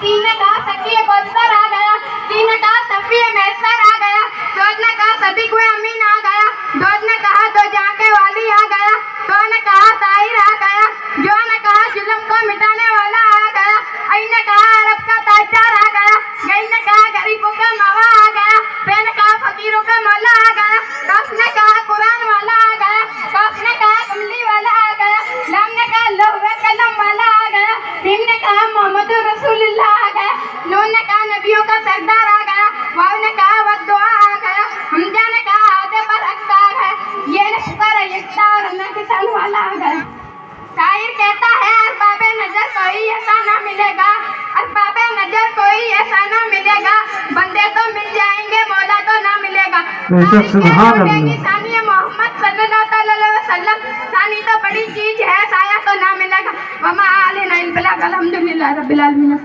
तीन ने कहा सखी ये बदतर आ गया, तीन ने कहा सफी ये मैसर आ गया, चौथ ने कहा सदी कोई अमीन आ गया, चौथ ने कहा दो जाके वाली आ गया, तो ने कहा ताहिर आ गया, जो ने कहा जुल्म को मिटाने वाला आ गया, आई ने कहा अरब का ताजदार आ गया, गई ने कहा गरीबों का मावा आ गया, बे ने कहा फकीरों का मौला आ गया, कफ ने कहा कुरान वाला आ गया, कफ ने कहा कमली वाला आ गया, लाम ने कहा लोहे कलम वाला आ गया, मीम ने कहा मोहम्मद रसूलुल्लाह आ गया, नून ने कहा नबियों का सरदार आ गया, वाव ने कहा वद्दुआ आ गया, हमजा ने कहा आधे पर हक आ गया, ये ने पुकारा यकता और अल्लाह के साथ वाला आ गया। शायर कहता है अरबाबे नजर कोई ऐसा ना मिलेगा, अरबाबे नजर कोई ऐसा ना मिलेगा, बंदे तो मिल जाएंगे मौला तो ना मिलेगा। सुभान अल्लाह। सानी मोहम्मद सल्लल्लाहु अलैहि वसल्लम, सानी तो बड़ी चीज है, साया तो ना मिलेगा। वमा अलैना इल्ला अल्हम्दुलिल्लाह रब्बिल आलमीन।